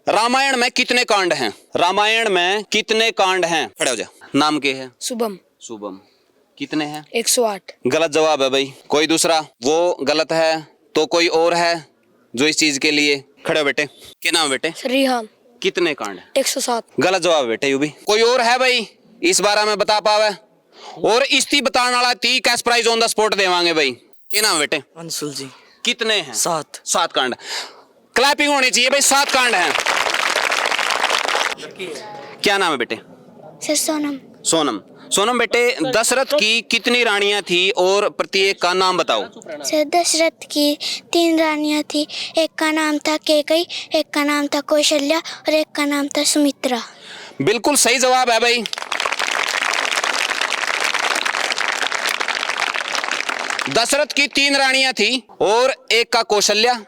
रामायण में कितने कांड हैं? रामायण में कितने कांड हैं? खड़े हो जा। नाम क्या है? शुभम। शुभम। कितने हैं? 108। गलत जवाब है भाई। कोई दूसरा? वो गलत है तो कोई और है जो इस चीज के लिए? खड़े हो बेटे। क्या नाम है बेटे? रिहान। कितने कांड? 107। गलत जवाब है बेटे। यू भी कोई और है भाई इस बारे में बता पावे और इस्ती बताने वाला 30 cash prize on the spot देवांगे भाई। क्या नाम है बेटे? अंशुल जी। कितने हैं? 7। 7 कांड। क्लैपिंग होनी चाहिए भाई। 7 कांड हैं। क्या नाम है बेटे? सर सोनम। सोनम। सोनम बेटे, दशरथ की कितनी रानियां थी और प्रत्येक का नाम बताओ। सर दशरथ की 3 रानियां थी। एक का नाम था कैकई, एक का नाम था कौशल्या और एक का नाम था सुमित्रा। बिल्कुल सही जवाब है भाई। दशरथ की 3 रानियां थी और एक का कौशल्या,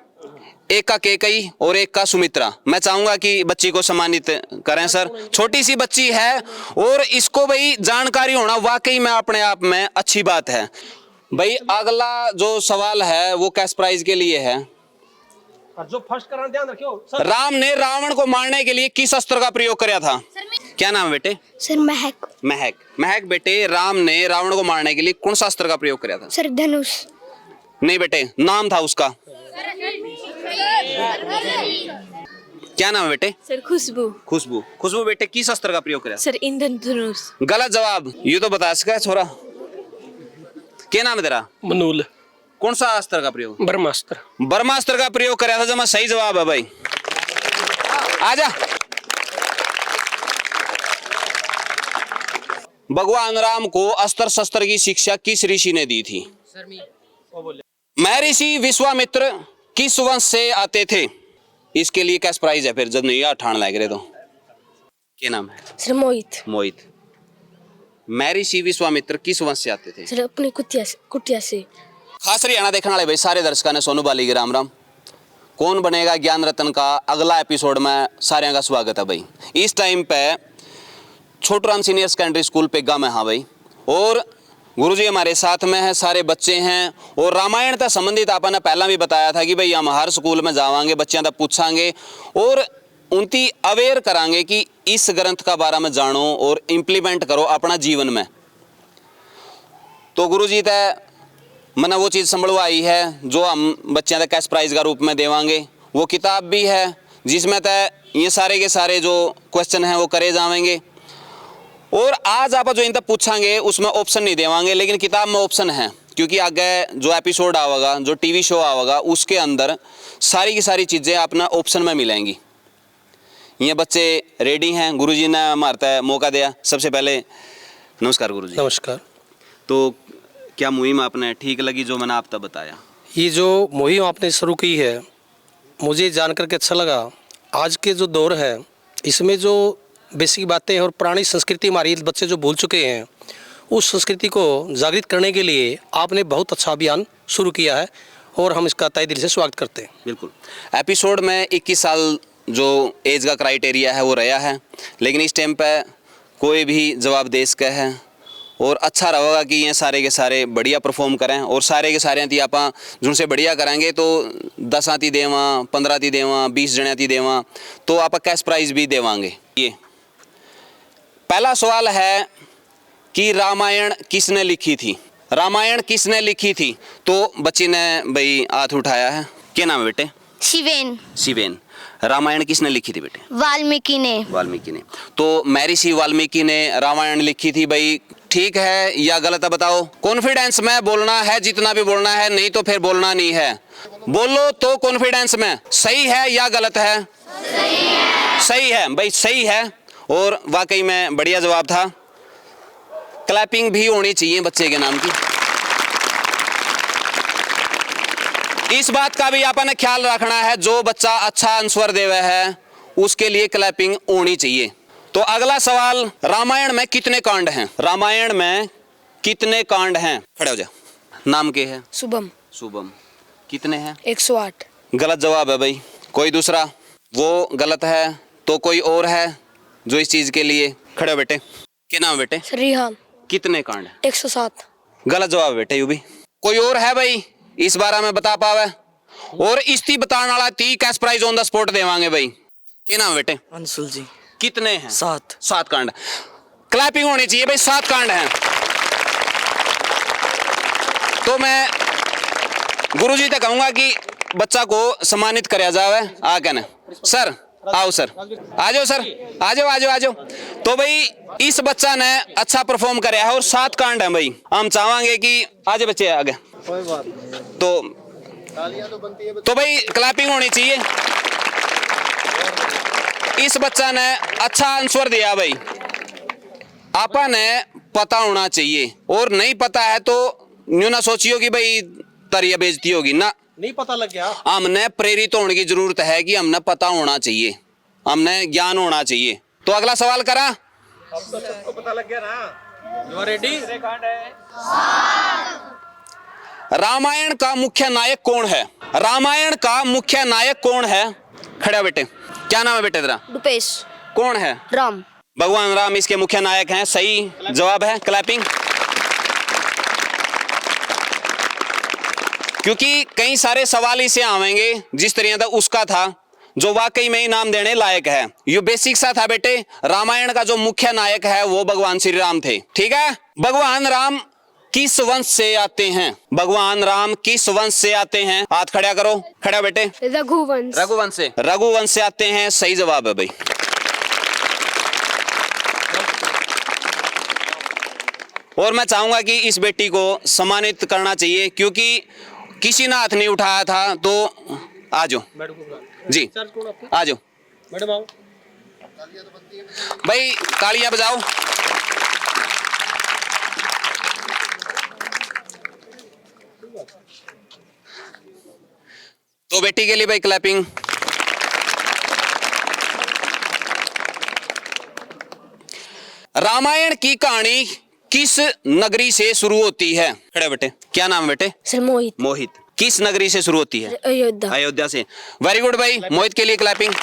एक का कैकई और एक का सुमित्रा। मैं चाहूंगा कि बच्ची को सम्मानित करें सर। छोटी सी बच्ची है और इसको भाई जानकारी होना वाकई में अपने आप में अच्छी बात है भाई। अगला जो सवाल है वो कैश प्राइज के लिए है। जो फर्स्ट करना ध्यान रखियो सर। राम ने रावण को मारने के लिए किस अस्त्र का प्रयोग किया था? क्या नाम है बेटे? सर महक। महक। महक बेटे, राम ने रावण को मारने के लिए कौन सा अस्त्र का प्रयोग किया था? सर धनुष। नहीं बेटे, नाम था उसका। क्या नाम है बेटे? सर खुशबू। खुशबू। खुशबू बेटे, किस अस्त्र का प्रयोग किया? सर इंद्र धनुष। गलत जवाब। ये तो बता सका छोरा। क्या नाम है तेरा? मनूल। कौन सा अस्त्र का प्रयोग? ब्रह्मास्त्र। ब्रह्मास्त्र का प्रयोग कराया था। जमा सही जवाब है भाई। आजा। भगवान राम को अस्त्र शस्त्र की शिक्षा किस ऋषि ने दी थी? महर्षि विश्वामित्र किस वंश से आते थे? इसके लिए कैश प्राइज है फिर जब नहीं ठाण लग रहे तो। क्या नाम है? सर मोहित। मोहित। महर्षि विश्वामित्र किस वंश से आते थे? सर अपनी कुटिया से। खास हरियाणा देखने वाले भाई सारे दर्शकों ने सोनू बाली के राम राम। कौन बनेगा ज्ञान रत्न का अगला एपिसोड में सारे का स्वागत है भाई। इस टाइम पे छोटूराम सीनियर सेकेंडरी स्कूल पेगा में। हाँ भाई, और गुरुजी हमारे साथ में है, सारे बच्चे हैं और रामायण से संबंधित आपने पहला भी बताया था कि भाई हम हर स्कूल में जावांगे, बच्चों तक पूछांगे और उनकी अवेयर करांगे कि इस ग्रंथ का बारे में जानो और इम्प्लीमेंट करो अपना जीवन में। तो गुरुजी तय मैंने वो चीज़ संभलवाई है जो हम बच्चों तक कैश प्राइज का रूप में देवांगे। वो किताब भी है जिसमें तय ये सारे के सारे जो क्वेश्चन हैं वो करे जाएंगे और आज आप जो इन तक पूछांगे उसमें ऑप्शन नहीं देवांगे, लेकिन किताब में ऑप्शन है क्योंकि आगे जो एपिसोड आवेगा, जो टीवी शो आवेगा उसके अंदर सारी की सारी चीज़ें अपना ऑप्शन में मिलेंगी। ये बच्चे रेडी हैं। गुरुजी ने हमारा मौका दिया। सबसे पहले नमस्कार गुरुजी। नमस्कार। तो क्या मुहिम आपने ठीक लगी जो मैंने आप तक बताया? ये जो मुहिम आपने शुरू की है मुझे जान करके अच्छा लगा। आज के जो दौर है इसमें जो बेसिक बातें और पुरानी संस्कृति हमारी बच्चे जो भूल चुके हैं उस संस्कृति को जागृत करने के लिए आपने बहुत अच्छा अभियान शुरू किया है और हम इसका तहे दिल से स्वागत करते हैं। बिल्कुल। एपिसोड में 21 साल जो एज का क्राइटेरिया है वो रहा है, लेकिन इस टाइम पे कोई भी जवाब दे सके है और अच्छा रहेगा कि ये सारे के सारे बढ़िया परफॉर्म करें और सारे के सारे थी आप जिनसे बढ़िया करेंगे तो 10 ती देवा, 15 ती देवा, 20 जने ती देवा तो आप कैश प्राइज भी देवांगे। ये पहला सवाल है कि रामायण किसने लिखी थी? रामायण किसने लिखी थी? तो बच्ची ने भाई हाथ उठाया है। क्या नाम है बेटे? शिवेन। शिवेन। रामायण किसने लिखी थी बेटे? वाल्मीकि ने। वाल्मीकि ने। तो महर्षि वाल्मीकि ने रामायण लिखी थी भाई। ठीक है या गलत है बताओ? कॉन्फिडेंस में बोलना है, जितना भी बोलना है, नहीं तो फिर बोलना नहीं है। बोलो तो कॉन्फिडेंस में। सही है या गलत है? सही है। सही है भाई, सही है और वाकई में बढ़िया जवाब था। क्लैपिंग भी होनी चाहिए बच्चे के नाम की। इस बात का भी आपने ख्याल रखना है जो बच्चा अच्छा आंसर देवे है उसके लिए क्लैपिंग होनी चाहिए। तो अगला सवाल, रामायण में कितने कांड हैं? रामायण में कितने कांड हैं? खड़े हो जा। नाम क्या है? शुभम। शुभम। कितने हैं? 108। गलत जवाब है भाई। कोई दूसरा? वो गलत है तो कोई और है जो इस चीज के लिए? खड़े हो बेटे। क्या नाम है बेटे? सर रिहान। कितने कांड? 107। गलत जवाब बेटे। यू भी कोई और है भाई इस बारे में बता पावे और इस्ती बताने वाला 30 cash prize on the spot देवांगे भाई। क्या नाम है बेटे? अंशुल जी। कितने हैं? 7। 7 कांड। क्लैपिंग होनी चाहिए भाई, 7 कांड हैं। तो मैं गुरुजी तक कहूंगा कि बच्चा को सम्मानित कराया जाए। आ कहना सर, आओ सर, आ जाओ सर, आ जाओ आ जाओ आ जाओ। तो भाई इस बच्चा ने अच्छा परफॉर्म कराया है और 7 कांड है भाई। हम चाहेंगे कि आज बच्चे आगे कोई बात नहीं। तो भाई क्लैपिंग होनी चाहिए। इस बच्चा ने अच्छा आंसर दिया भाई। आपा ने पता होना चाहिए और नहीं पता है तो न्यू ना सोचियो कि भाई तरिया बेइज्जती होगी ना, नहीं पता लग गया। हमने प्रेरित होने की जरूरत है कि हमने पता होना चाहिए, हमने ज्ञान होना चाहिए। तो अगला सवाल करा। अब तो सबको पता लग गया ना। You are ready? रामायण का मुख्य नायक कौन है? रामायण का मुख्य नायक कौन है? खड़ा बेटे, क्या नाम है बेटे तेरा? रुपेश। कौन है? राम। भगवान राम इसके मुख्य नायक हैं। सही जवाब है, क्लैपिंग। क्योंकि कई सारे सवाल इसे आवेंगे जिस तरह का उसका था जो वाकई में इनाम देने लायक है। ये बेसिक सा था बेटे। रामायण का जो मुख्य नायक है वो भगवान श्री राम थे। ठीक है। भगवान राम किस वंश से आते हैं? भगवान राम किस वंश से आते हैं? हाथ खड़ा करो। खड़ा बेटे। रघुवंश। रघुवंश से। रघुवंश से आते हैं, सही जवाब है भाई। और मैं चाहूंगा कि इस बेटी को सम्मानित करना चाहिए क्योंकि किसी ने हाथ नहीं उठाया था। तो आ जाओ जी, आ जाओ मैडम आओ भाई, तालियां बजाओ। तो बेटी के लिए भाई क्लैपिंग। रामायण की कहानी किस नगरी से शुरू होती है? खड़े बेटे, क्या नाम है बेटे? सर मोहित। मोहित। किस नगरी से शुरू होती है? अयोध्या। अयोध्या से। वेरी गुड भाई, मोहित के लिए क्लैपिंग।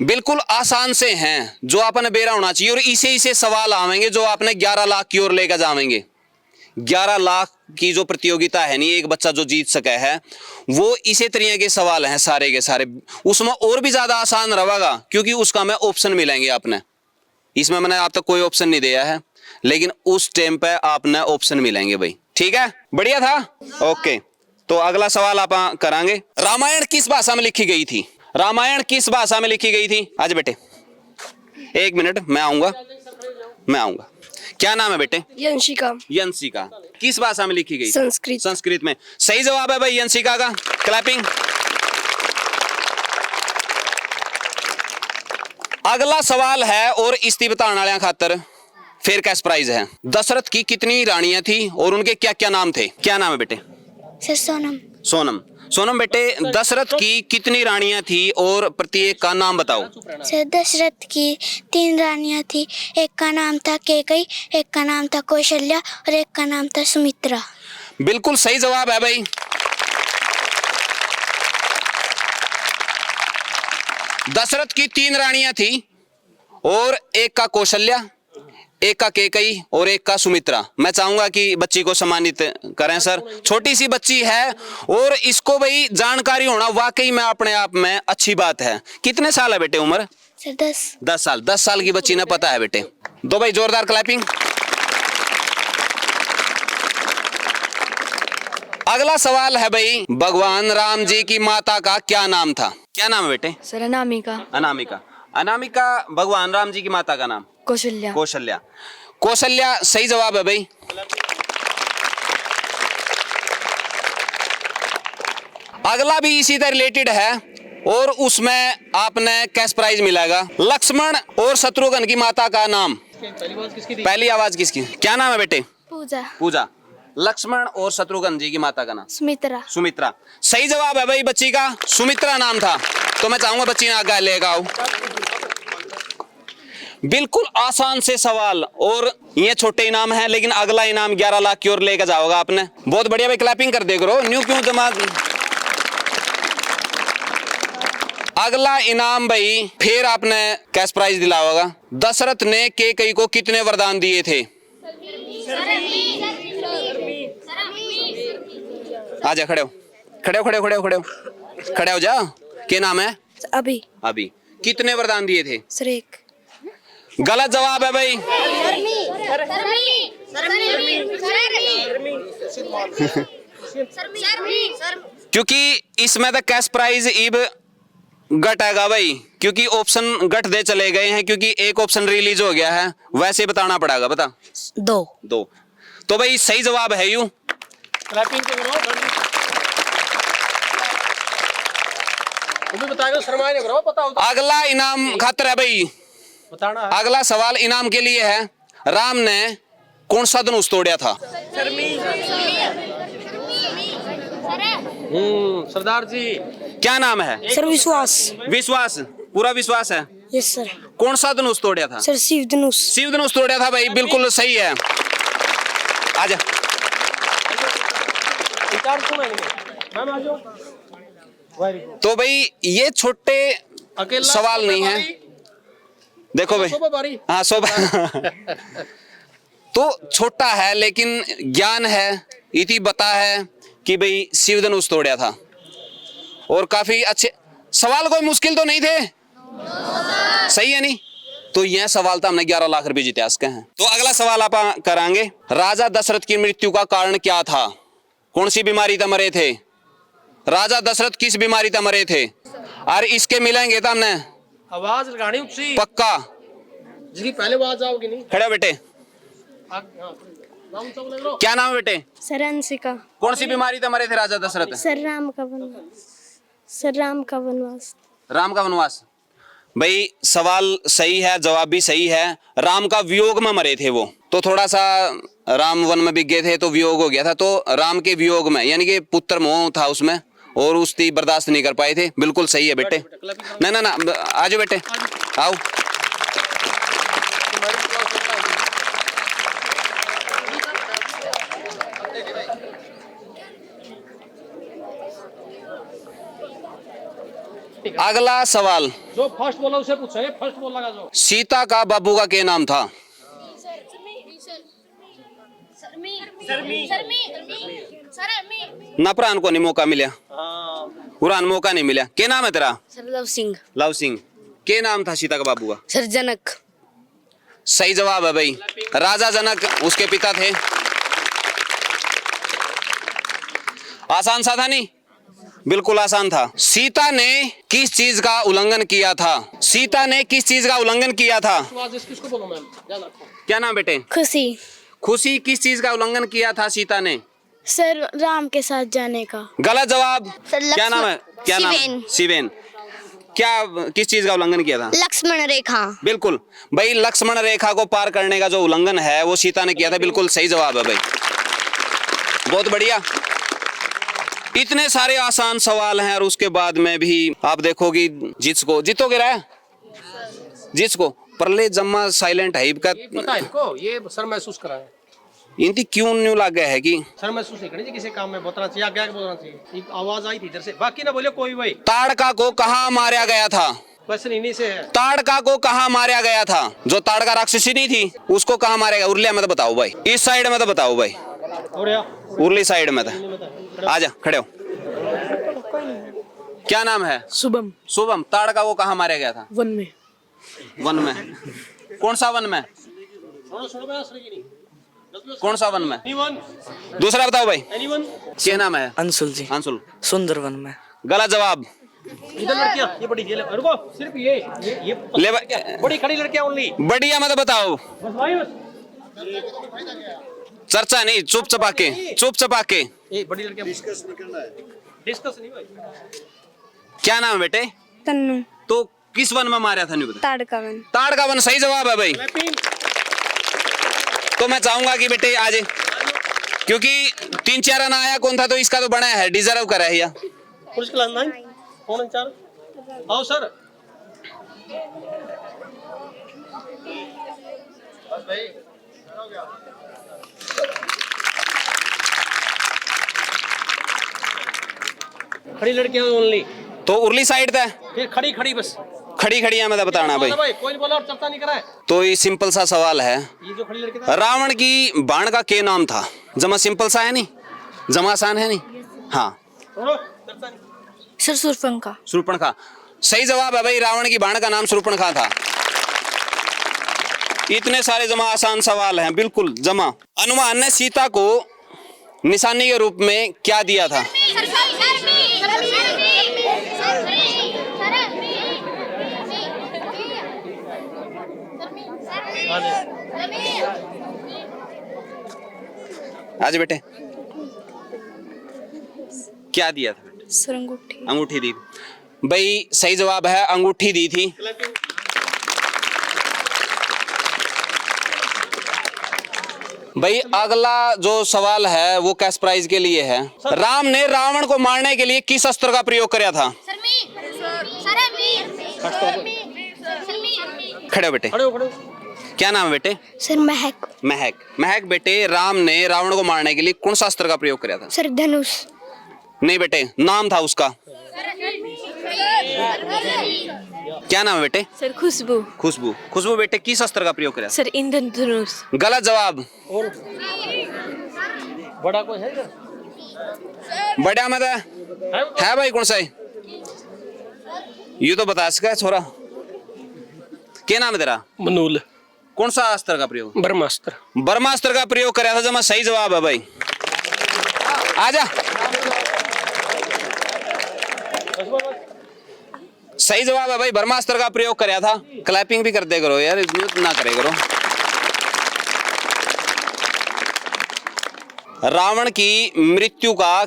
बिल्कुल आसान से हैं जो आपने बेरा होना चाहिए और इसे सवाल आवेंगे जो आपने 11 लाख की ओर लेकर जावेंगे। 11 लाख की जो प्रतियोगिता है नहीं, एक बच्चा जो जीत सका है वो इसी तरह के सवाल हैं सारे के सारे। उसमें और भी ज्यादा आसान रहेगा क्योंकि उसका में ऑप्शन मिलेंगे आपने। इसमें मैंने आप तक कोई ऑप्शन नहीं दिया है लेकिन उस टाइम पे आपने ऑप्शन मिलेंगे भाई। ठीक है, बढ़िया था। ओके, तो अगला सवाल आप करांगे। रामायण किस भाषा में लिखी गई थी? रामायण किस भाषा में लिखी गई थी? आज बेटे 1 मिनट, मैं आऊंगा। क्या नाम है बेटे? यंशिका। यंशिका। किस भाषा में लिखी गई? संस्कृत। संस्कृत में। सही जवाब है भाई यंशिका का, क्लैपिंग। अगला सवाल है और इस्ती बताने वाले खातर फिर कैश प्राइज है। दशरथ की कितनी रानियां थी और उनके क्या क्या नाम थे? क्या नाम है बेटे? सर सोनम। सोनम। सोनम बेटे, दशरथ की कितनी रानियां थी और प्रत्येक का नाम बताओ। सर दशरथ की 3 रानियां थी। एक का नाम था कैकई, एक का नाम था कौशल्या और एक का नाम था सुमित्रा। बिल्कुल सही जवाब है भाई। दशरथ की 3 रानियां थी और एक का कौशल्या, एक का कैकई और एक का सुमित्रा। मैं चाहूंगा कि बच्ची को सम्मानित करें सर। छोटी सी बच्ची है और इसको भाई जानकारी होना वाकई में अपने आप में अच्छी बात है। कितने साल है बेटे उम्र? सर 10 साल। 10 साल की बच्ची ने पता है बेटे। दो भाई जोरदार क्लैपिंग। अगला सवाल है भाई, भगवान राम जी की माता का क्या नाम था? क्या नाम है बेटे? सर अनामिका। अनामिका। अनामिका भगवान राम जी की माता का नाम? कौशल्या। कौशल्या। कौशल्या सही जवाब है भाई। अगला भी इसी से रिलेटेड है और उसमें आपने कैश प्राइज मिलेगा। लक्ष्मण और शत्रुघ्न की माता का नाम? पहली आवाज किसकी? क्या नाम है बेटे? पूजा। पूजा। लक्ष्मण और शत्रुघ्न जी की माता का नाम? सुमित्रा। सुमित्रा। सही जवाब है भाई बच्ची का, सुमित्रा नाम था। तो मैं चाहूंगा बच्ची ने आगे लेगा आओ। बिल्कुल आसान से सवाल और ये छोटे इनाम है लेकिन अगला इनाम 11 लाख की ओर लेकर जाओगा आपने। बहुत बढ़िया भाई, क्लैपिंग कर दे करो। न्यू क्यों जमा। अगला इनाम भाई फिर आपने कैश प्राइज दिलाओगा। दशरथ ने कैकई को कितने वरदान दिए थे? आजा खड़े हो। खड़े हो, खड़े हो, खड़े हो, खड़े हो, खड़े हो जा। क्या नाम है? अभी अभी। कितने वरदान दिए थे? सर एक। गलत जवाब है भाई। क्योंकि इसमें तो कैश प्राइज इब घटेगा भाई, क्योंकि ऑप्शन घट दे चले गए हैं, क्योंकि एक ऑप्शन रिलीज हो गया है, वैसे बताना पड़ेगा। बता। 2। तो भाई सही जवाब है यू। क्लैपिंग तो करो। बताएगा शर्मा ने बराबर पता होता। अगला इनाम खातर है भाई, बताना है। अगला सवाल इनाम के लिए है। राम ने कौन सा धनुष तोड़ा था? सरदार जी। क्या नाम है? सर विश्वास। विश्वास, पूरा विश्वास है। Yes sir. कौन सा धनुष तोड़ा था? सर शिव धनुष। शिव धनुष तोड़ा था भाई, बिल्कुल सही है। आजा। तो भाई ये छोटे सवाल नहीं है, देखो भाई। हाँ तो छोटा है लेकिन ज्ञान है। इति बता है कि भाई शिव धनुष तोड़ा था, और काफी अच्छे सवाल, कोई मुश्किल तो नहीं थे। सही है नहीं? तो यह सवाल था, हमने 11 लाख रुपए जीते इसके हैं। तो अगला सवाल आप करांगे। राजा दशरथ की मृत्यु का कारण क्या था? कौन सी बीमारी था मरे थे? राजा दशरथ किस बीमारी था मरे थे? और इसके मिलेंगे तो हमने आवाज लगानी ऊंची पक्का। जिसकी पहले आवाज आओगी नहीं। खड़े हो बेटे। क्या नाम है बेटे? सर अंशिका। कौन सी बीमारी था मरे थे राजा दशरथ? सर राम का वनवास। सर राम का वनवास। राम का वनवास। भाई सवाल सही है, जवाब भी सही है। राम का वियोग में मरे थे वो, तो थोड़ा सा राम वन में बिक गए थे तो वियोग हो गया था। तो राम के वियोग में, यानी कि पुत्र मोह था उसमें, और उसकी बर्दाश्त नहीं कर पाए थे। बिल्कुल सही है बेटे। ना ना ना, आज बेटे आओ। अगला सवाल जो फर्स्ट बोला उसे पूछे, फर्स्ट बोला जो। सीता का बाबू का क्या नाम था? ना प्राण को नहीं मौका मिला, पुरान मौका नहीं मिला। क्या नाम है तेरा? Sir love Singh. Love Singh. क्या नाम था सीता का बाबू का? सर जनक। सही जवाब है भाई, राजा जनक उसके पिता थे। आसान सा था नहीं? बिल्कुल आसान था। सीता ने किस चीज का उल्लंघन किया था? सीता ने किस चीज का उल्लंघन किया था? किसको बोलो मैम, ध्यान रखो। क्या नाम बेटे? खुशी। खुशी किस चीज का उल्लंघन किया था सीता ने? सर राम के साथ जाने का। गलत जवाब। सर क्या नाम है? क्या नाम है? शिवेन। क्या किस चीज का उल्लंघन किया था? लक्ष्मण रेखा। बिल्कुल भाई, लक्ष्मण रेखा को पार करने का जो उल्लंघन है वो सीता ने किया था। बिल्कुल सही जवाब है भाई, बहुत बढ़िया। इतने सारे आसान सवाल हैं और उसके बाद में भी आप देखोगी जीतोगे रहा जिसको परले जम्मा साइलेंट है का पता है इनको, ये सर महसूस करा है। इनकी क्यों न्यू लग गया है कि सर महसूस नहीं करनी चाहिए, किसी काम में बोलना चाहिए, आगे आगे बोलना चाहिए। एक आवाज आई थी इधर से, बाकी ना बोले कोई भाई। ताड़का को कहाँ मारा गया था? क्वेश्चन इन्हीं से है। ताड़का को कहाँ मारा गया था? जो ताड़का राक्षसी नहीं थी उसको कहाँ मारा गया? उर्लिया में तो बताओ भाई, इस साइड में तो बताओ भाई, उर्ली साइड में था। आजा खड़े हो। क्या नाम है? शुभम। शुभम। ताड़का को कहाँ मारा गया था? वन में। वन में? कौन सा वन में? कौन सा वन में? दूसरा बताओ भाई। क्या नाम है? अंशुल जी। अंशुल। सुंदरवन में। गलत जवाब। इधर लड़कियां, ये बड़ी ये रुको, सिर्फ ये ले बड़ी खड़ी लड़कियां ओनली। बढ़िया मत बताओ, बस भाई बस। चर्चा नहीं, चुप चपा के, चुप चपा के। ये बड़ी लड़कियां डिस्कस नहीं करना है, डिस्कस नहीं भाई। क्या नाम है बेटे? तन्नू। तो किस वन में मारा था? नहीं बता। ताड़का वन। ताड़का वन सही जवाब है भाई। तो मैं चाहूंगा कि बेटे आज, क्योंकि 3-4 आना आया कौन था, तो इसका तो बना है, डिजर्व करा है। या पुलिस क्लास 9 कौन 4 आओ सर। बस भाई हो गया। खड़ी लड़कियां ओनली। तो उर्ली साइड था, फिर खड़ी खड़ी बस खड़ी खड़ी है मैं तो बताना भाई। कोई बोला और चर्चा नहीं करा है। तो ये सिंपल सा सवाल है, ये जो खड़ी लड़की था, रावण की बाण का क्या नाम था? जमा सिंपल सा है नहीं, जमा आसान है नहीं। हाँ छोड़ो। सर सुरपंखा। शूर्पणखा। सही जवाब है भाई, रावण की बाण का नाम शूर्पणखा था। इतने सारे जमा आसान सवाल हैं, बिल्कुल जमा। हनुमान ने सीता को निशानी के रूप में क्या दिया था? आज बेटे क्या दिया था? सर अंगूठी। अंगूठी दी। भाई सही जवाब है, अंगूठी दी थी। भाई अगला जो सवाल है वो कैश प्राइज के लिए है। राम ने रावण को मारने के लिए किस अस्त्र का प्रयोग किया था? खड़े हो बेटे। क्या नाम है बेटे? सर महक। महक। महक बेटे, राम ने रावण को मारने के लिए कौन सा अस्त्र का प्रयोग किया था? सर धनुष। नहीं बेटे, नाम था उसका। क्या नाम है बेटे? सर खुशबू। खुशबू। खुशबू बेटे, किस अस्त्र का प्रयोग किया? सर इंद्रधनुष। गलत जवाब। बड़ा कोई है इधर? बड़ा मत है भाई, कौन सा है? ये तो बता सका छोरा। क्या नाम है तेरा? मनूल। कौन सा अस्त्र का प्रयोग? ब्रह्मास्त्र। ब्रह्मास्त्र का प्रयोग कराया था। जमा सही जवाब है भाई। आजा। सही जवाब है भाई, ब्रह्मास्त्र का प्रयोग कराया था। क्लैपिंग भी कर दे करो यार, ना करे करो। रावण की मृत्यु का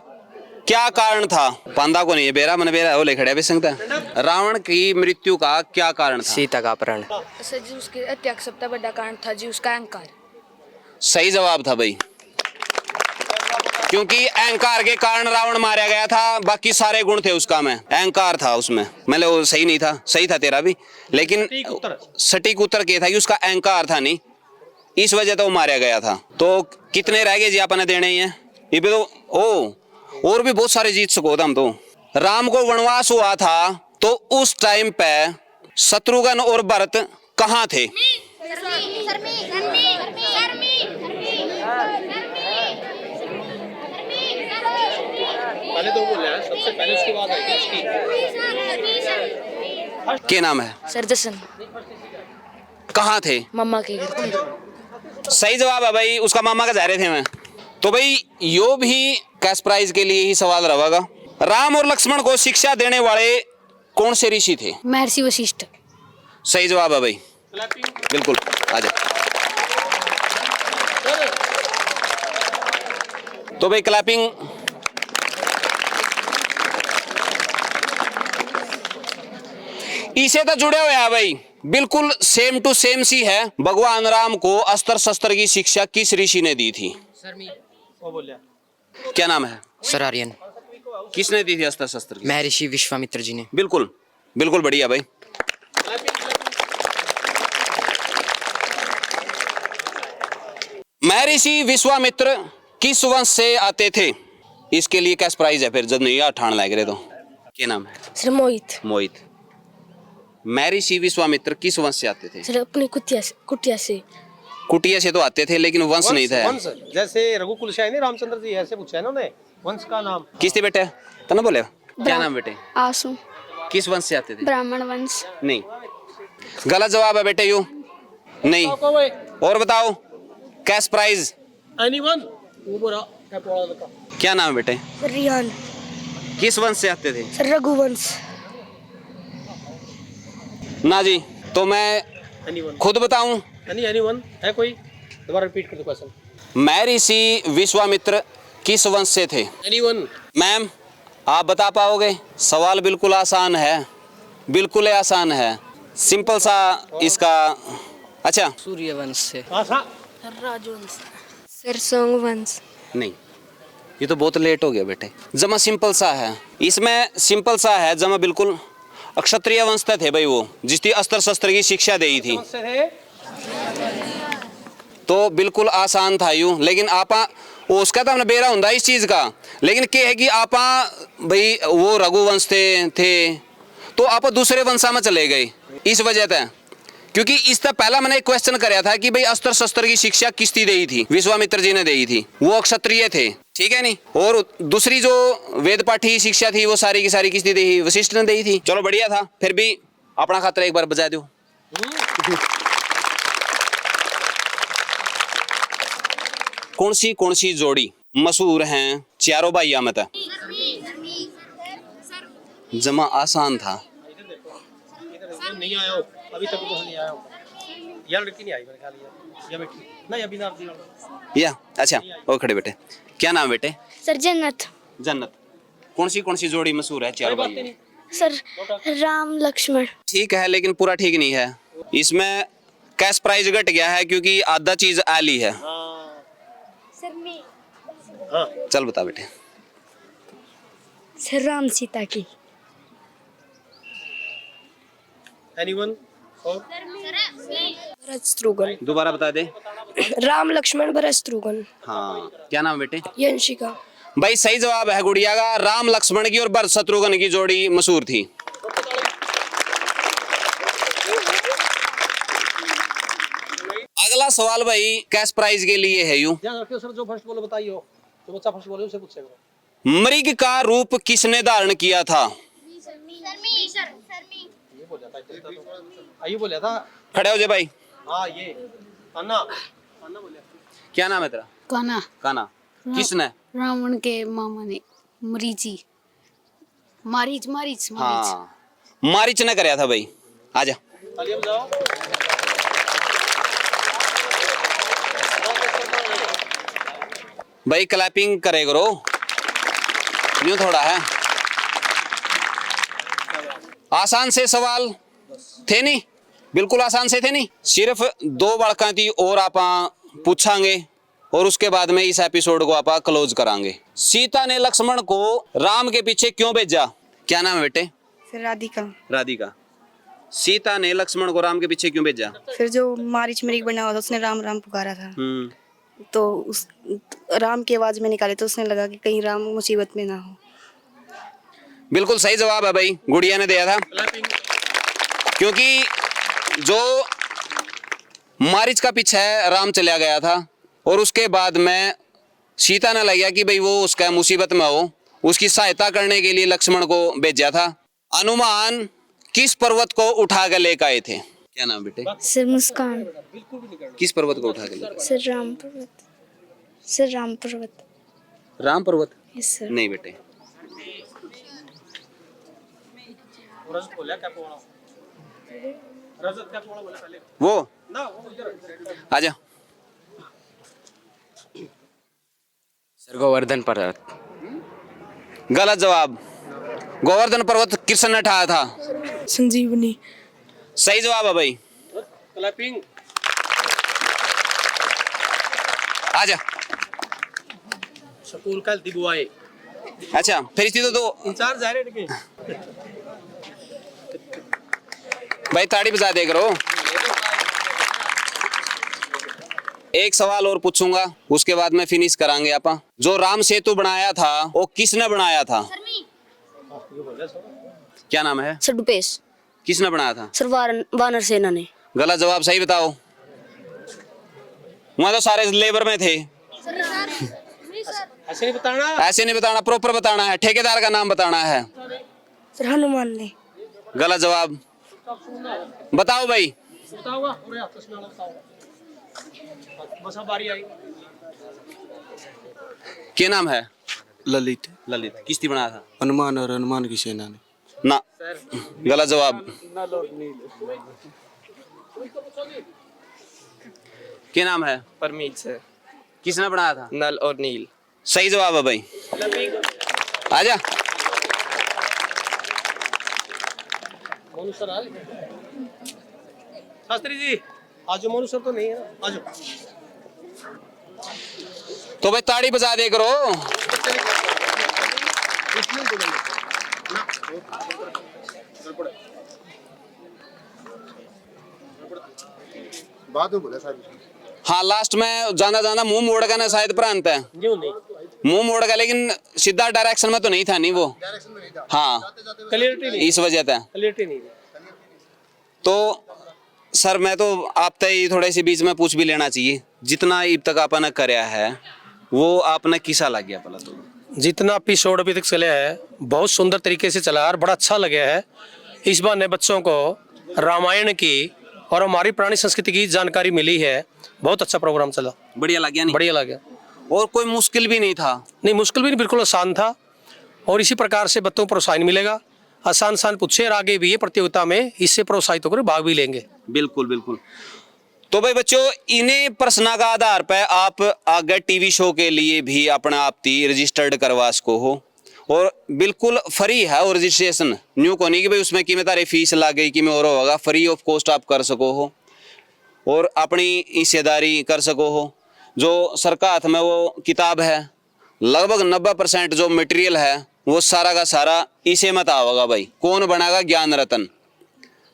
क्या कारण था? पांदा को नहीं है, बेरा मन बेरा वो ले खड़े भी संगता। रावण की मृत्यु का क्या कारण था? सीता का अपहरण। सर जी उसके अत्याग सबसे बड़ा कारण था जी उसका अहंकार। सही जवाब था भाई, क्योंकि अहंकार के कारण रावण मारा गया था। बाकी सारे गुण थे उसका में, अहंकार था उसमें। मतलब वो सही नहीं था, सही था तेरा भी, लेकिन सटीक उत्तर क्या था कि उसका अहंकार था नहीं, इस वजह तो वो मारा गया था। तो कितने रह गए जी आपने देने ही हैं? ये भी तो और भी बहुत सारे जीत सको हम तो। राम को वनवास हुआ था तो उस टाइम पे शत्रुघ्न और भरत कहाँ थे? पहले तो बोल रहा है, सबसे पहले उसके बाद आएगी इसकी। क्या नाम है? सर दसन। कहाँ थे? मम्मा के घर। सही जवाब है भाई, उसका मामा का जा रहे थे मैं। तो भाई यो भी कैश प्राइज के लिए ही सवाल रहेगा। राम और लक्ष्मण को शिक्षा देने वाले कौन से ऋषि थे? महर्षि वशिष्ठ। सही जवाब है भाई, बिल्कुल। आजा। तो भाई क्लैपिंग। इसे तो जुड़े हुए हैं भाई, बिल्कुल सेम टू सेम सी है। भगवान राम को अस्त्र शस्त्र की शिक्षा किस ऋषि ने दी थी? क्या नाम है? सर आर्यन। किसने दी थी अस्त्र शस्त्र की? महर्षि विश्वामित्र जी ने। बिल्कुल बिल्कुल बढ़िया भाई। महर्षि विश्वामित्र किस वंश से आते थे? इसके लिए कैश प्राइज है फिर, जब नहीं ठान लग रहे तो। क्या नाम है? सर मोहित। मोहित। महर्षि विश्वामित्र किस वंश से आते थे? सर अपनी कुटिया से। कुटिया से तो आते थे, लेकिन वंश नहीं था। वंश जैसे रघुकुल से आए ना रामचंद्र जी, ऐसे पूछा है ना उन्होंने वंश का नाम। किस थे बेटे? तो ना बोले क्या नाम बेटे? आंसू। किस वंश से आते थे? ब्राह्मण वंश। नहीं, गलत जवाब है बेटे। यू नहीं। और बताओ कैश प्राइज। एनीवन। क्या नाम है बेटे? रियान। किस वंश से आते थे? सर रघुवंश। ना जी, तो मैं एनीवन। खुद बताऊं? एनीवन है कोई? दोबारा रिपीट कर दो क्वेश्चन। महर्षि विश्वामित्र किस वंश से थे? एनीवन। मैम आप बता पाओगे? सवाल बिल्कुल आसान है, बिल्कुल आसान है, सिंपल सा इसका। अच्छा, सूर्यवंश से। राजवंश। सर सोंगवंश। नहीं, ये तो बहुत लेट हो गया बेटे। जमा सिंपल सा है, इसमें सिंपल सा है जमा। बिल्कुल क्षत्रिय वंश थे भाई वो, जिसकी अस्त्र शस्त्र की शिक्षा दी थी। तो बिल्कुल आसान था यूं, लेकिन आपा उसका तो हमने बेरा होता इस चीज का। लेकिन क्या है कि आपा भाई वो रघुवंश थे तो आप दूसरे वंशा में चले गए, इस वजह से क्योंकि इससे पहला मैंने एक क्वेश्चन कराया था कि भाई अस्त्र शस्त्र की शिक्षा किसने दी थी, विश्वामित्र जी ने दी थी, वो क्षत्रिय थे, ठीक है नहीं। और दूसरी जो वेद पाठी शिक्षा थी वो सारी की सारी किसने दी थी, वशिष्ठ ने दी थी। चलो बढ़िया था, फिर भी अपना खातर एक बार बजा दो। कौन सी जोड़ी मशहूर हैं चारों भाइयों में था? जमा आसान था। नहीं आया हो अभी तक, तो नहीं आया हो यार, लड़की नहीं आई मेरे ख्याल या बेटी नहीं अभी ना या अच्छा वो खड़े बेटे, क्या नाम बेटे? सर जन्नत। जन्नत। कौन सी जोड़ी मशहूर है चारों भाइयों में? सर राम लक्ष्मण। ठीक है, लेकिन पूरा ठीक नहीं है। इसमें कैश प्राइस घट गया है क्योंकि आधा चीज आली है। सर मैं चल बता बेटे। सर राम सीता की। एनीवन और भरत शत्रुघ्न। दोबारा बता दे। राम लक्ष्मण भरत शत्रुघ्न। हाँ, क्या नाम बेटे? यंशिका। भाई सही जवाब है गुड़िया का, राम लक्ष्मण की और भरत शत्रुघ्न की जोड़ी मशहूर थी। अगला सवाल भाई कैश प्राइज के लिए है यूं। ध्यान रखियो सर, जो फर्स्ट बोलो बताइए, जो बच्चा फर्स्ट बोले उसे पूछेगा। मृग का रूप किसने धारण किया था? ये बोल जाता है, आयु बोला था। खड़े हो जाए भाई। हाँ ये अन्ना बोले। क्या नाम है तेरा? कान्हा। कान्हा। किसने? रावण के मामा ने, मरीची, मारीच मारीच मारीच। हाँ, मारीच ने कराया था भाई। आजा तालियां बजाओ। भाई क्लैपिंग करे करो, यूं थोड़ा है। आसान से सवाल थे नहीं, बिल्कुल आसान से थे नहीं। सिर्फ 2 बालका थी और आप पूछांगे और उसके बाद में इस एपिसोड को आप क्लोज करांगे। सीता ने लक्ष्मण को राम के पीछे क्यों भेजा? क्या नाम है बेटे? फिर राधिका। राधिका। सीता ने लक्ष्मण को राम के पीछे क्यों भेजा? फिर जो मारीच मरीक बना हुआ था उसने राम राम पुकारा था, तो उस राम की आवाज में निकाले तो उसने लगा कि कहीं राम मुसीबत में ना हो। बिल्कुल सही जवाब है भाई, गुड़िया ने दिया था। क्योंकि जो मारीच का पीछे राम चला गया था और उसके बाद में सीता ने लगा कि भाई वो उसका मुसीबत में हो, उसकी सहायता करने के लिए लक्ष्मण को भेजा था। हनुमान किस पर्वत को उठा कर लेकर आए थे? क्या नाम बेटे? सर मुस्कान। किस पर्वत को उठा कर लेकर? सर राम पर्वत। सर राम पर्वत। राम पर्वत? Yes sir. नहीं बेटे। रजत बोला क्या बोला? रजत क्या बोला पहले? वो ना वो इधर आजा। सर गोवर्धन पर्वत। गलत जवाब। गोवर्धन पर्वत किसने उठाया था? संजीवनी। सही जवाब है भाई। क्लैपिंग। आजा। स्कूल का दिगुआए। अच्छा फिर इसी तो दो इंचार्ज आ रहे हैं भाई, ताड़ी बजा दे करो। एक सवाल और पूछूंगा, उसके बाद में फिनिश करांगे आपा। जो राम सेतु बनाया था वो किसने बनाया था? क्या नाम है? सर दुपेश। किसने बनाया था? सर वानर सेना ने। गलत जवाब, सही बताओ। वहां तो सारे लेबर में थे। ऐसे नहीं बताना, ऐसे नहीं बताना, प्रॉपर बताना है, ठेकेदार का नाम बताना है। सर हनुमान ने। गलत जवाब। बताओ भाई। बताओगा और या प्रश्न वाला बताओ। बस अब बारी आई। क्या नाम है? ललित। ललित। किसने बनाया था? हनुमान और हनुमान की सेना ने। ना, गलत जवाब। क्या नाम है? परमीत सर। किसने बनाया था? नल और नील। सही जवाब है भाई। आजा। मोनू सर आ गए। शास्त्री जी आज मोनू सर तो नहीं है ना, आज तो भाई ताड़ी बजा दे करो। बाद में बोला साहब। हाँ लास्ट में जाना जाना मुंह मोड़ का ना शायद प्रांत है, क्यों नहीं मुंह मोड़ का, लेकिन सीधा डायरेक्शन में तो नहीं था। नहीं वो हाँ क्लियरिटी नहीं, इस वजह से। क्लियरिटी नहीं। तो सर मैं तो आप तय थोड़े से बीच में पूछ भी लेना चाहिए, जितना अब तक आपने कराया है वो आपने किसा लग गया पहला तो? जितना एपिसोड अभी तक चला है बहुत सुंदर तरीके से चला और बड़ा अच्छा लगा है। इस बहाने बच्चों को रामायण की और हमारी पुरानी संस्कृति की जानकारी मिली है। बहुत अच्छा प्रोग्राम चला, बढ़िया लग गया नहीं? बढ़िया लगा। और कोई मुश्किल भी नहीं था? नहीं, मुश्किल भी नहीं, बिल्कुल आसान था। और इसी प्रकार से बच्चों को प्रोत्साहन मिलेगा। आसान आसान पूछे और आगे भी ये प्रतियोगिता में इससे प्रोत्साहित होकर भाग भी लेंगे। बिल्कुल बिल्कुल। तो भाई बच्चों, इन्हें प्रश्नों का आधार पर आप आगे टीवी शो के लिए भी अपना आप रजिस्टर्ड करवा सको हो, और बिल्कुल फ्री है और रजिस्ट्रेशन न्यू को नहीं कि भाई उसमें कि मैं तारी फीस लग गई कि मैं और होगा, फ्री ऑफ कॉस्ट आप कर सको हो और अपनी हिस्सेदारी कर सको हो। जो सरकार हाथ में वो किताब है, लगभग 90% जो मटेरियल है वो सारा का सारा इसे मत आवेगा भाई, कौन बनाएगा ज्ञान रत्न,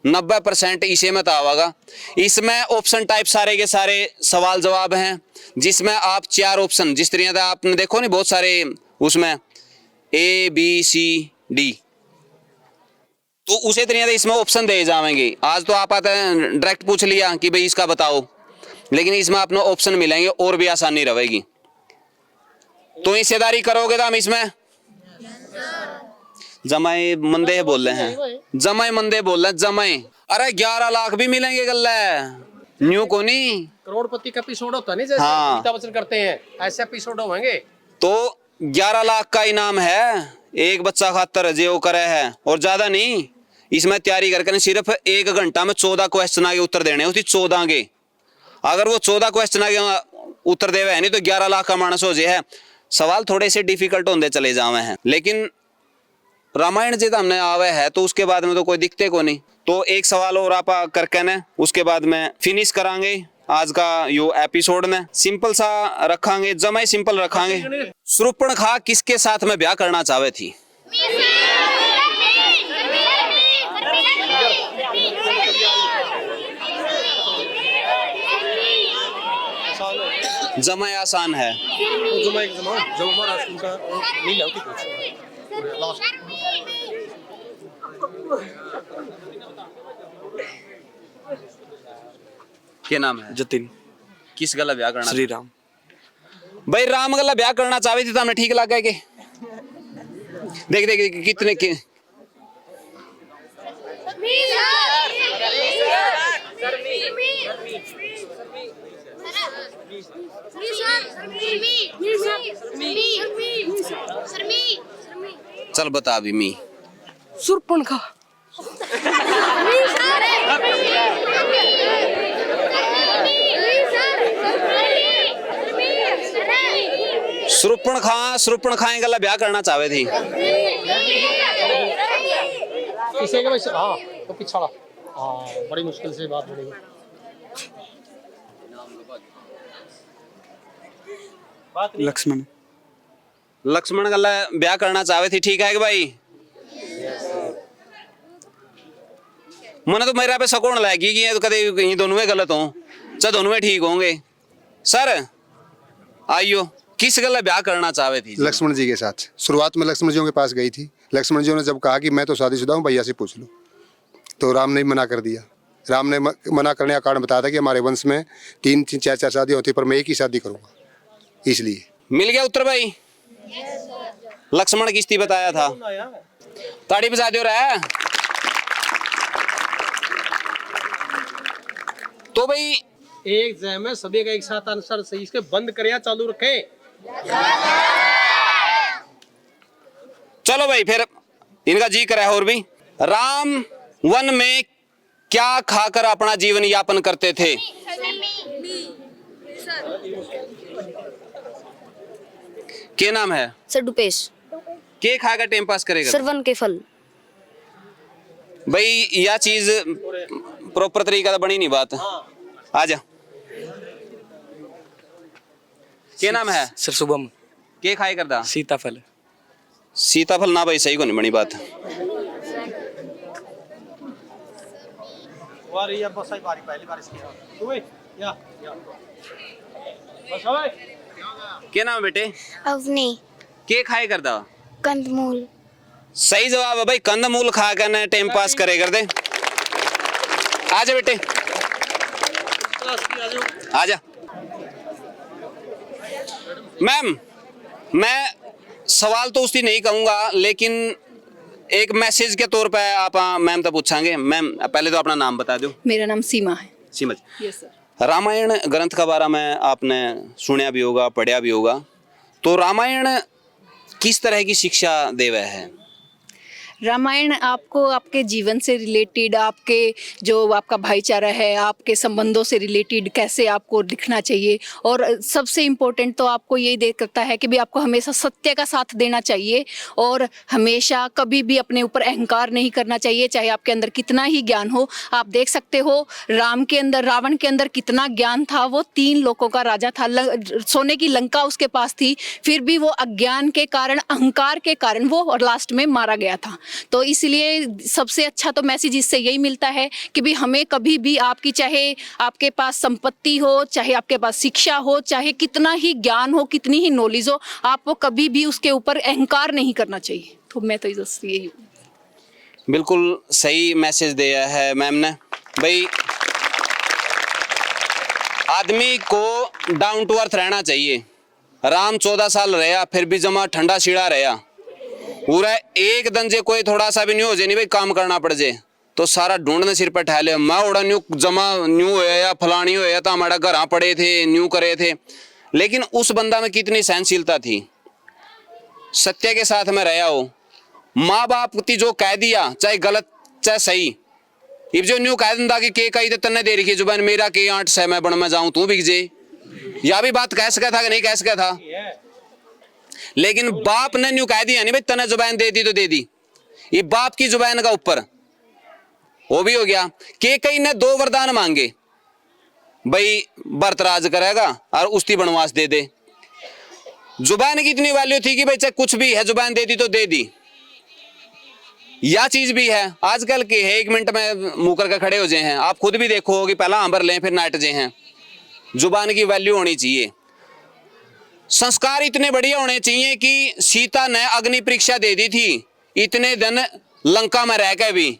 90% इसे मत आवेगा। इसमें ऑप्शन टाइप सारे के सारे सवाल जवाब हैं, जिसमें आप 4 ऑप्शन जिस तरह से आपने देखो नहीं बहुत सारे उसमें ABCD, तो उसी तरह से इसमें ऑप्शन दे जाएंगे। आज तो आप आते हैं डायरेक्ट पूछ लिया कि भाई इसका बताओ, लेकिन इसमें आपको ऑप्शन मिलेंगे और भी आसानी रहेगी। तो हिस्सेदारी करोगे तो हम इसमें जमाए मंदे बोल रहे हैं, जमाए मंदे बोल रहे हैं, जमाए। अरे 11 लाख भी मिलेंगे गल्ला न्यू को नहीं, करोड़पति का एपिसोड होता नहीं जैसे हाँ। अमिताभ बच्चन करते हैं, ऐसे एपिसोड होंगे। तो 11 लाख का इनाम है एक बच्चा खातर जो करे है, और ज्यादा नहीं। इसमें तैयारी करके सिर्फ 1 घंटा में 14 क्वेश्चन आगे उत्तर देने होती, 14 के। अगर वो 14 क्वेश्चन आगे उत्तर देवे है नहीं तो 11 लाख का मानस हो जाए है। सवाल थोड़े से डिफिकल्ट होते चले जावे हैं, लेकिन रामायण जी हमने आवे है तो उसके बाद में तो कोई दिखते को नहीं। तो एक सवाल और आप करके न उसके बाद में फिनिश करांगे आज का यो एपिसोड में। सिंपल सा रखांगे, जमा सिंपल रखांगे। शूर्पणखा किसके साथ में ब्याह करना चाहे थी? जमा आसान है। क्या नाम है? जतिन। किस गला ब्याह करना? श्री राम। भाई राम गला ब्याह करना चाहे थी तो हमें ठीक लगा के देख देख कितने के चल बता अभी मी। शूर्पणखा। शूर्पणखा गला ब्याह करना चाहे थी। किसी के वैसे हाँ तो पिछड़ा बड़ी मुश्किल से बात हो रही है। लक्ष्मण। लक्ष्मण गला ब्याह करना चाहे थी, ठीक है कि भाई? मैंने तो मेरा पे सकोण लगी कि ये तो कदे ये दोनों में गलत हो, चाहे दोनों में ठीक होंगे। सर आइयो, किस गला ब्याह करना चाहे थी? लक्ष्मण जी के साथ। शुरुआत में लक्ष्मण जी के पास गई थी। लक्ष्मण जी ने जब कहा कि मैं तो शादीशुदा हूँ, भैया से पूछ लो, तो राम ने मना कर दिया। राम ने मना करने का कारण बताया था कि हमारे वंश में 3-4 शादी होती, पर मैं एक ही शादी करूँगा, इसलिए। मिल गया उत्तर भाई? लक्ष्मण किस्ती बताया था। ताड़ी बजा दो रहा है। तो भाई एक जय में सभी का एक साथ आंसर सही, इसके बंद करिया चालू रखें। चलो भाई फिर इनका जी करे और भी। राम वन में क्या खाकर अपना जीवन यापन करते थे? क्या नाम है? सडुपेश। के खाकर टाइम पास करेगा? सरवन के फल। भाई यह चीज प्रॉपर तरीका तो बनी नहीं बात। आजा। क्या नाम है? सर शुभम। के खाए करदा? सीताफल। सीताफल ना भाई, सही को नहीं बनी बात। क्या नाम है बेटे? अवनी। के खाए करदा? कंदमूल। सही जवाब है भाई, कंदमूल खा कर टाइम पास करे कर दे। आजा बेटे। आजा मैम, मैं सवाल तो उसकी नहीं कहूँगा, लेकिन एक मैसेज के तौर पे आप मैम तक पूछांगे। मैम पहले तो अपना नाम बता दो। मेरा नाम सीमा है। सीमा जी, यस सर। रामायण ग्रंथ का बारे में आपने सुना भी होगा, पढ़ा भी होगा, तो रामायण किस तरह की शिक्षा देवे है? रामायण आपको आपके जीवन से रिलेटेड, आपके जो आपका भाईचारा है, आपके संबंधों से रिलेटेड कैसे आपको दिखना चाहिए, और सबसे इम्पोर्टेंट तो आपको यही दे करता है कि भी आपको हमेशा सत्य का साथ देना चाहिए और हमेशा कभी भी अपने ऊपर अहंकार नहीं करना चाहिए, चाहे आपके अंदर कितना ही ज्ञान हो। आप देख सकते हो राम के अंदर, रावण के अंदर कितना ज्ञान था, वो 3 लोकों का राजा था, सोने की लंका उसके पास थी, फिर भी वो अज्ञान के कारण, अहंकार के कारण वो लास्ट में मारा गया था। तो इसलिए सबसे अच्छा तो मैसेज इससे यही मिलता है कि भी हमें कभी भी, आपकी चाहे आपके पास संपत्ति हो, चाहे आपके पास शिक्षा हो, चाहे कितना ही ज्ञान हो, कितनी ही नॉलेज हो, आपको कभी भी उसके ऊपर अहंकार नहीं करना चाहिए। तो मैं तो यही बिल्कुल सही मैसेज दिया है मैम ने। भाई आदमी को डाउन टू अर्थ रहना चाहिए। राम 14 साल रहा, फिर भी जमा ठंडा शीड़ा रहा, पूरा एक दंजे कोई थोड़ा सा भी नहीं हो जाए, नहीं भाई काम करना पड़ जाए तो सारा ढूंढने सिर पर ठहले, मैं उड़ा न्यू जमा न्यू होया या फलानी होया तो हमारा घर पड़े थे, न्यू करे थे। लेकिन उस बंदा में कितनी सहनशीलता थी, सत्य के साथ में रहा हो। माँ बाप की जो कह दिया, चाहे गलत चाहे सही, इब जो न्यू कह दिंदा कि के कही तो तन्ने दे रखी जुबान, मेरा के 8 से मैं बन में जाऊं तू बिक जे, या भी बात कह सका था कि नहीं कह सका था। लेकिन बाप ने न्यू कह दिया नहीं भाई तने जुबान दे दी तो दे दी, ये बाप की जुबान का ऊपर वो भी हो गया। के कई ने 2 वरदान मांगे, भाई भरत राज करेगा और उसकी बनवास दे दे। जुबान की इतनी वैल्यू थी कि भाई चाहे कुछ भी है जुबान दे दी तो दे दी। यह चीज भी है आजकल के है, 1 मिनट में मुंह करके खड़े हो जाए हैं। आप खुद भी देखो कि पहला अंबर लें फिर नाट जे हैं। जुबान की वैल्यू होनी चाहिए। संस्कार इतने बढ़िया होने चाहिए कि सीता ने अग्नि परीक्षा दे दी थी इतने दिन लंका में रह के भी,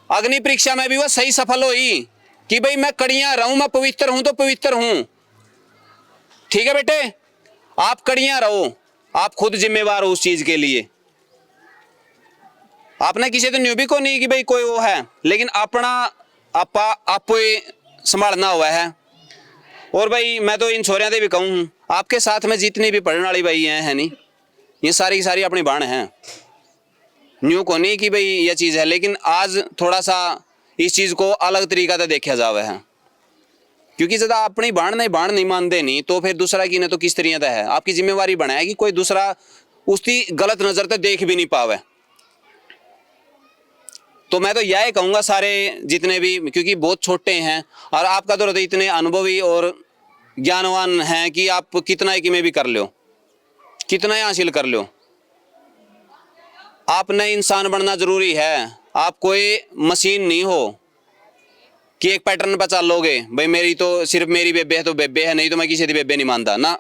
अग्नि परीक्षा में भी वह सही सफल हुई कि भाई मैं कड़ियां रहूं, मैं पवित्र हूं तो पवित्र हूं। ठीक है बेटे, आप कड़ियां रहो, आप खुद जिम्मेवार हो उस चीज के लिए। आपने किसी तो न्यू भी को नहीं कि भाई कोई वो है, लेकिन अपना आपको संभालना हुआ है। और भाई मैं तो इन छोरियां दे भी कहूँ, आपके साथ में जितनी भी पढ़ने वाली भाई हैं नहीं, ये सारी की सारी अपनी बाण हैं। न्यू को नहीं कि भाई ये चीज़ है, लेकिन आज थोड़ा सा इस चीज़ को अलग तरीका से देखा जावे है, क्योंकि ज़्यादा अपनी बाण नहीं मानते नहीं तो फिर दूसरा की न तो किस तरीके है। आपकी जिम्मेवारी बनाए कि कोई दूसरा उसकी गलत नज़र से देख भी नहीं पावे। तो मैं तो यह कहूँगा सारे जितने भी, क्योंकि बहुत छोटे हैं और आपका तो इतने अनुभवी और ज्ञानवान हैं कि आप कितना ही में भी कर लो, कितना ही हासिल कर लो। आपने इंसान बनना जरूरी है। आप कोई मशीन नहीं हो कि एक पैटर्न पर चलोगे, भाई मेरी तो सिर्फ मेरी बेबे है तो बेबे है, नहीं तो मैं किसी की बेबे नहीं मानता ना।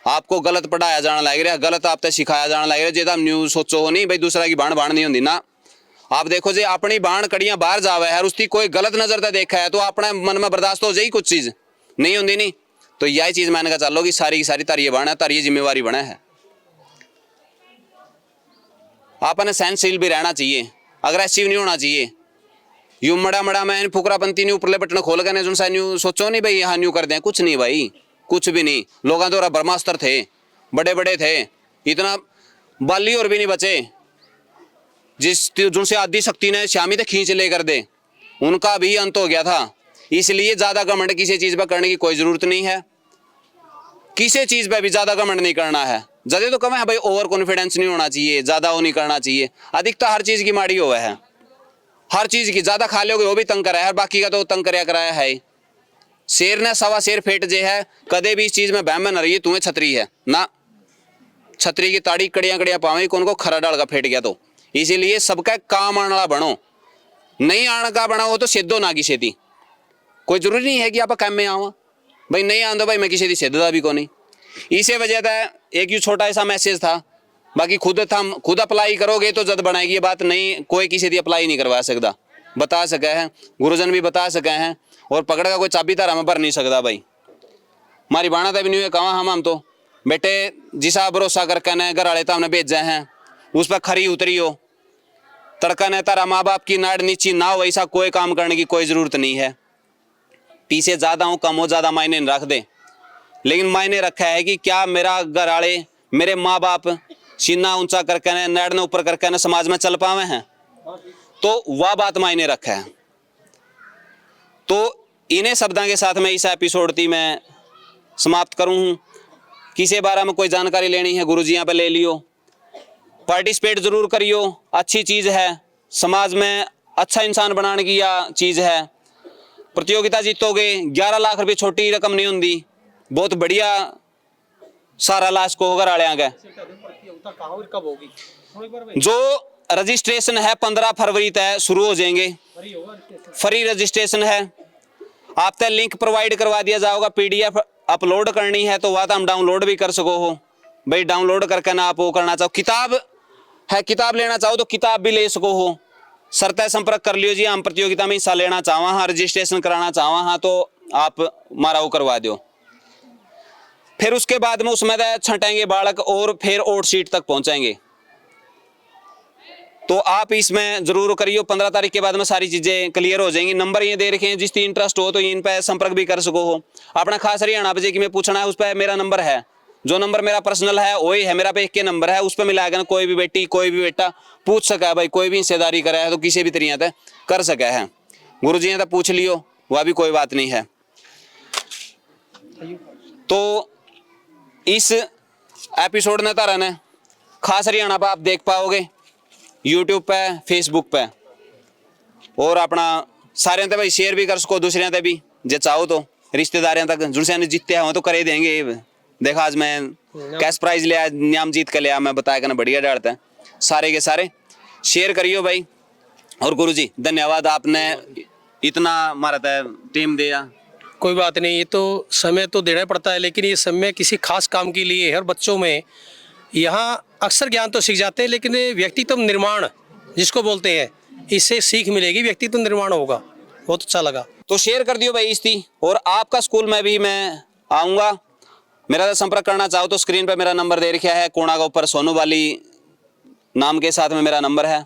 आपको गलत पढ़ाया जाना लग रहा है, गलत आप तक सिखाया जाना लग रहा है, जेदा न्यूज सोचो हो नहीं भाई दूसरा की बाण नहीं होती ना। आप देखो जी अपनी बाण कड़ियां बाहर जावे है और उसकी कोई गलत नजर से देखा है तो अपने मन में बर्दाश्त हो जाएगी, कुछ चीज नहीं होती नहीं। तो यही चीज मैंने कहा चलो कि सारी की सारी तारी बाण है, तारी जिम्मेवारी बना है। आपने सहनशील भी रहना चाहिए, अग्रेसिव नहीं होना चाहिए। यू मड़ा मैं फुकरापंती नहीं ऊपरले बटन खोल कर जो सा न्यू सोचो नहीं भाई यहाँ न्यू कर दें, कुछ नहीं भाई, कुछ भी नहीं। लोग तो ब्रह्मास्त्र थे, बड़े बड़े थे, इतना बाली और भी नहीं बचे जिनसे आदि शक्ति ने श्यामी तक खींच लेकर दे, उनका भी अंत हो गया था। इसलिए ज्यादा घमंड किसी चीज पर करने की कोई जरूरत नहीं है, किसी चीज पर भी ज्यादा घमंड नहीं करना है। ज्यादा तो कम है भाई, ओवर कॉन्फिडेंस नहीं होना चाहिए, ज्यादा वो नहीं करना चाहिए। अधिकता हर चीज की माड़ी हुआ है, हर चीज की ज्यादा खा लोगे वो भी तंग कराया है, बाकी का तो तंग कराया है। शेर ने सवा शेर फेट जे है, कदे भी इस चीज में बहम न रही तुम्हें छतरी है ना। छतरी की ताड़ी कड़ियां पावे कौन को खरा डाल का फेट गया। तो इसीलिए सबका काम आने वाला बनो, नहीं आने का बना हो तो सिद्धो ना किसी दी। कोई जरूरी नहीं है कि आप काम में आवा, भाई नहीं आंदो भाई मैं किसी दी सिद्धता भी को नहीं। इसी वजह से एक यू छोटा ऐसा मैसेज था, बाकी खुद अप्लाई करोगे तो जद बनाएगी ये बात नहीं, कोई किसी दी अप्लाई नहीं करवा सकता। बता सके हैं गुरुजन भी बता सके हैं और पकड़ का कोई चाबी तारा में भर नहीं सकता भाई। हमारी बाणा तभी नहीं हुए कहा हम तो बेटे जिसा भरोसा करके ने घर वाले तो हमने भेजा हैं उस पर खरी उतरी हो, तड़का ने तारा माँ बाप की नाड़ नीची ना हो, वैसा कोई काम करने की कोई ज़रूरत नहीं है। पीछे ज़्यादा हो कम हो ज़्यादा मायने नहीं रख दे, लेकिन मायने रखा है कि क्या मेरा घर वाले मेरे माँ बाप सीना ऊंचा करके ने नाड़ ने ऊपर करके ने समाज में चल पावे हैं, तो वह बात मायने रखा है। तो इन्हें शब्दों के साथ मैं इस एपिसोड की मैं समाप्त करूँ हूँ। किसी बारे में कोई जानकारी लेनी है गुरु जी यहाँ पे ले लियो, पार्टिसिपेट जरूर करियो, अच्छी चीज़ है, समाज में अच्छा इंसान बनाने की यह चीज़ है। प्रतियोगिता जीतोगे 11 लाख रुपये छोटी रकम नहीं होती, बहुत बढ़िया सारा लाश को होगा राड़िया गए। जो रजिस्ट्रेशन है 15 फरवरी तक शुरू हो जाएंगे, फ्री रजिस्ट्रेशन है। आप तक लिंक प्रोवाइड करवा दिया जाएगा, PDF अपलोड करनी है तो वह तो हम डाउनलोड भी कर सको हो भाई, डाउनलोड करके ना आप वो करना चाहो, किताब है किताब लेना चाहो तो किताब भी ले सको हो। शर्त संपर्क कर लियो जी, हम प्रतियोगिता में हिस्सा लेना चाहवा हाँ, रजिस्ट्रेशन कराना चाहवा हाँ तो आप हमारा वो करवा दो। फिर उसके बाद में उसमें छंटेंगे बालक और फिर ओट सीट तक पहुंचेंगे। तो आप इसमें जरूर करियो, 15 तारीख के बाद में सारी चीजें क्लियर हो जाएंगी। नंबर ये दे रखे हैं, जिसकी इंटरेस्ट हो तो इन पे संपर्क भी कर सको हो। अपना खास हरियाणा पे कि मैं पूछना है उस पर मेरा नंबर है, जो नंबर मेरा पर्सनल है वही है मेरा पे एक के नंबर है, उस पर मिलाकर कोई भी बेटी कोई भी बेटा पूछ सका है भाई, कोई भी हिस्सेदारी करा है तो किसी भी तरीके से कर सका है। गुरु जी ने तो पूछ लियो, वह भी कोई बात नहीं है। तो इस एपिसोड ने तारा ने खास हरियाणा पर आप देख पाओगे यूट्यूब पे फेसबुक पे, और अपना सारे ते भाई शेयर भी कर सको दूसरे ते भी जे चाहो तो, रिश्तेदारियों तक जुड़से जीतते हैं तो करे देंगे। देखा आज मैं कैश प्राइज लिया, इनाम जीत कर लिया, मैं बताया करना बढ़िया डालता है। सारे के सारे शेयर करियो भाई। और गुरु जी धन्यवाद, आपने इतना हमारा टीम दिया। कोई बात नहीं, ये तो समय तो देना पड़ता है, लेकिन ये समय किसी खास काम के लिए है। और बच्चों में यहाँ अक्सर ज्ञान तो सीख जाते हैं, लेकिन व्यक्तित्व निर्माण जिसको बोलते हैं, इससे सीख मिलेगी, व्यक्तित्व निर्माण होगा। बहुत अच्छा लगा, तो शेयर कर दियो भाई इसकी। और आपका स्कूल में भी मैं आऊँगा, मेरा संपर्क करना चाहो तो स्क्रीन पे मेरा नंबर दे रखा है, कोना का ऊपर सोनू वाली नाम के साथ में मेरा नंबर है।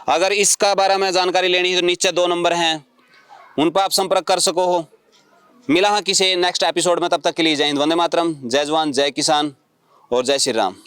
अगर इसका बारे में जानकारी लेनी है तो नीचे 2 नंबर हैं, उन पर आप संपर्क कर सको हो। मिला हाँ किसी नेक्स्ट एपिसोड में, तब तक के लिए जय हिंद, वंदे मातरम, जय जवान, जय किसान और जय श्री राम।